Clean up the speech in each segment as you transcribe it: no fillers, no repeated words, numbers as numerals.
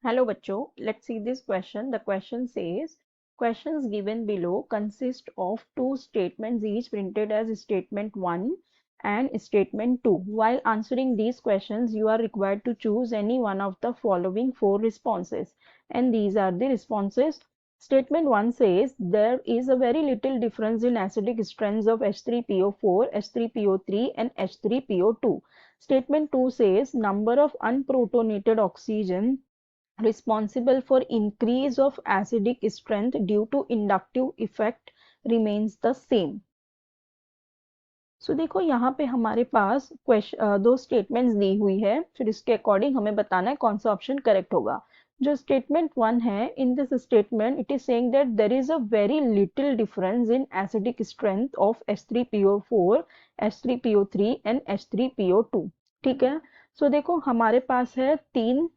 Hello बच्चों, let's see this question. The question says, questions given below consist of two statements each printed as statement 1 and statement 2. While answering these questions, you are required to choose any one of the following four responses. And these are the responses. Statement 1 says, there is a very little difference in acidic strengths of H3PO4, H3PO3 and H3PO2. Statement 2 says, number of unprotonated oxygen responsible for increase of acidic strength due to inductive effect remains the same. सो देखो यहाँ पे हमारे पास दो statements दी हुई है, फिर इसके according हमें बताना है कौन सा ऑप्शन करेक्ट होगा. जो स्टेटमेंट 1 है, in this statement it is saying that there is a very little difference in acidic strength of H3PO4, H3PO3 and H3PO2. ठीक है. सो देखो हमारे पास है तीन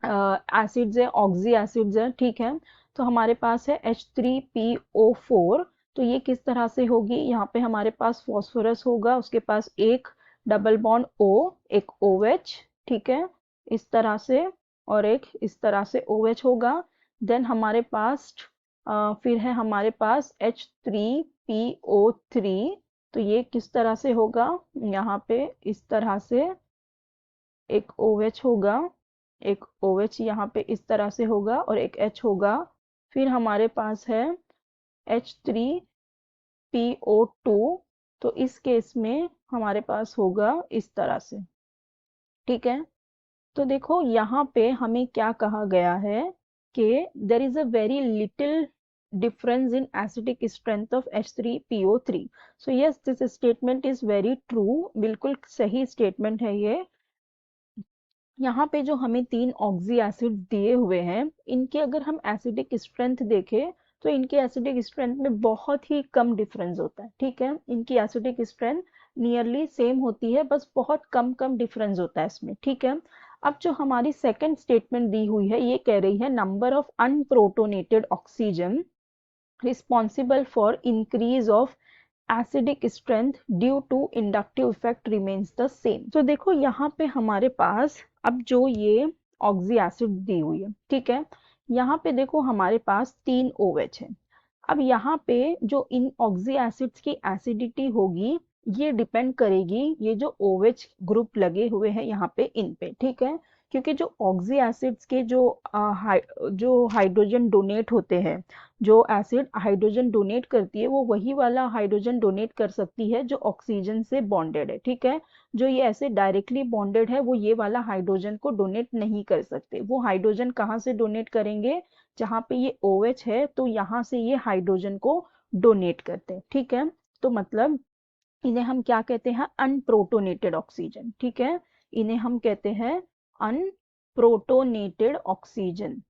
एसिड्स है, ऑक्सी एसिड्स है. ठीक है. तो हमारे पास है H3PO4. तो ये किस तरह से होगी, यहाँ पे हमारे पास फॉस्फोरस होगा, उसके पास एक डबल बॉन्ड O, एक OH. ठीक है, इस तरह से, और एक इस तरह से OH होगा. देन हमारे पास फिर है हमारे पास H3PO3. तो ये किस तरह से होगा, यहाँ पे इस तरह से एक OH होगा, एक OH यहाँ पे इस तरह से होगा और एक H होगा. फिर हमारे पास है H3PO2. तो इस केस में हमारे पास होगा इस तरह से. ठीक है. तो देखो यहाँ पे हमें क्या कहा गया है कि there is a very little difference in acidic strength of H3PO3. So yes, this statement is very true. बिल्कुल सही स्टेटमेंट है ये. यहाँ पे जो हमें तीन ऑक्सी एसिड दिए हुए हैं, इनके अगर हम एसिडिक स्ट्रेंथ देखें तो इनके एसिडिक स्ट्रेंथ में बहुत ही कम डिफरेंस होता है. ठीक है, इनकी एसिडिक स्ट्रेंथ नियरली सेम होती है, बस बहुत कम कम डिफरेंस होता है इसमें. ठीक है. अब जो हमारी सेकंड स्टेटमेंट दी हुई है, ये कह रही है number of unprotonated oxygen responsible for increase of acidic strength due to inductive effect remains the same. तो देखो यहाँ पे हमारे पास अब जो ये ऑक्सी एसिड दी हुई है, ठीक है, यहाँ पे देखो हमारे पास तीन OH है. अब यहाँ पे जो इन ऑक्सी एसिड्स की एसिडिटी होगी, ये डिपेंड करेगी ये जो OH ग्रुप लगे हुए हैं यहाँ पे इन पे. ठीक है, क्योंकि जो ऑक्सी एसिड्स के जो हाइड्रोजन डोनेट होते हैं, जो एसिड हाइड्रोजन डोनेट करती है, वो वही वाला हाइड्रोजन डोनेट कर सकती है जो ऑक्सीजन से बॉन्डेड है. ठीक है, जो ये ऐसे डायरेक्टली बॉन्डेड है वो ये वाला हाइड्रोजन को डोनेट नहीं कर सकते. वो हाइड्रोजन कहाँ से डोनेट करेंगे, जहाँ पे ये OH है तो यहाँ से ये हाइड्रोजन को डोनेट करते हैं. ठीक है, तो मतलब इन्हें हम क्या कहते हैं, अनप्रोटोनेटेड ऑक्सीजन. ठीक है, इन्हें हम कहते हैं अनप्रोटोनेटेड ऑक्सीजन,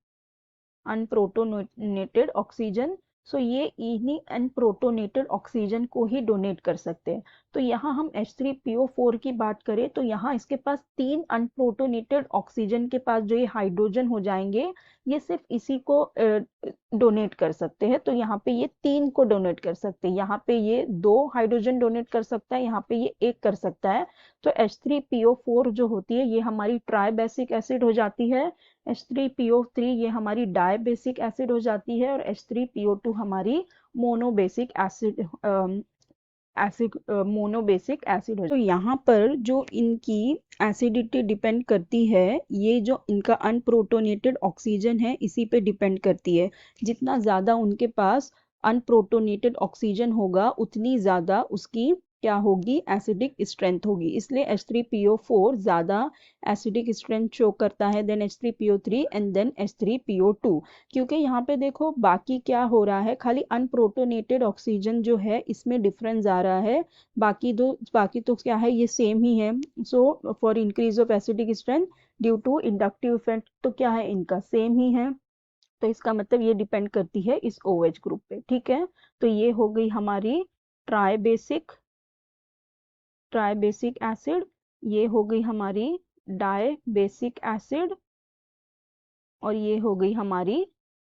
अनप्रोटोनेटेड ऑक्सीजन. सो ये इन्हीं अनप्रोटोनेटेड ऑक्सीजन को ही डोनेट कर सकते हैं. तो यहाँ हम H3PO4 की बात करें तो यहाँ इसके पास तीन अनप्रोटोनेटेड ऑक्सीजन के पास जो ये हाइड्रोजन हो जाएंगे, ये सिर्फ इसी को डोनेट कर सकते हैं. तो यहाँ पे ये तीन को डोनेट कर सकते हैं, यहाँ पे ये दो हाइड्रोजन डोनेट कर सकता है, यहाँ पे ये एक कर सकता है. तो H3PO4 जो होती है ये हमारी ट्राई बेसिक एसिड हो जाती है, H3PO3 ये हमारी डाई बेसिक एसिड हो जाती है, और H3PO2 हमारी मोनोबेसिक एसिड मोनोबेसिक एसिड हो. तो यहाँ पर जो इनकी एसिडिटी डिपेंड करती है, ये जो इनका अनप्रोटोनेटेड ऑक्सीजन है इसी पे डिपेंड करती है. जितना ज़्यादा उनके पास अनप्रोटोनेटेड ऑक्सीजन होगा उतनी ज़्यादा उसकी क्या होगी, एसिडिक स्ट्रेंथ होगी. इसलिए H3PO4 ज़्यादा एसिडिक स्ट्रेंथ शो करता है then H3PO3 and then H3PO2. क्योंकि यहाँ पे देखो बाकी क्या हो रहा है, खाली अनप्रोटोनेटेड ऑक्सीजन जो है इसमें डिफरेंस आ रहा है, बाकी तो क्या है, ये सेम ही है. So for increase of acidic strength due to inductive effect, तो क्या है, इनका सेम ही है. तो इसका मतलब ये डिपेंड करती है इस OH ग्रुप पे. ठीक है, तो ये हो गई हमारी ट्राई बेसिक एसिड, ये हो गई हमारी डाई बेसिक एसिड, और ये हो गई हमारी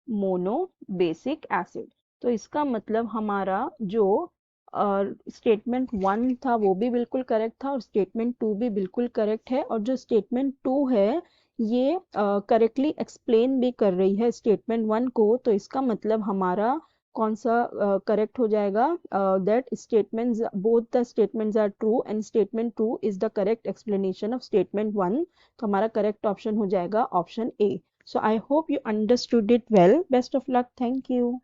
मोनो बेसिक एसिड. तो इसका मतलब हमारा जो स्टेटमेंट 1 था वो भी बिल्कुल करेक्ट था, और स्टेटमेंट 2 भी बिल्कुल करेक्ट है, और जो स्टेटमेंट 2 है ये करेक्टली एक्सप्लेन भी कर रही है स्टेटमेंट 1 को, तो इसका मतलब हमारा कौन सा करेक्ट हो जाएगा, that statements both the statements are true and statement 2 is the correct explanation of statement 1। तो हमारा करेक्ट ऑप्शन हो जाएगा option A. So I hope you understood it well. Best of luck. Thank you.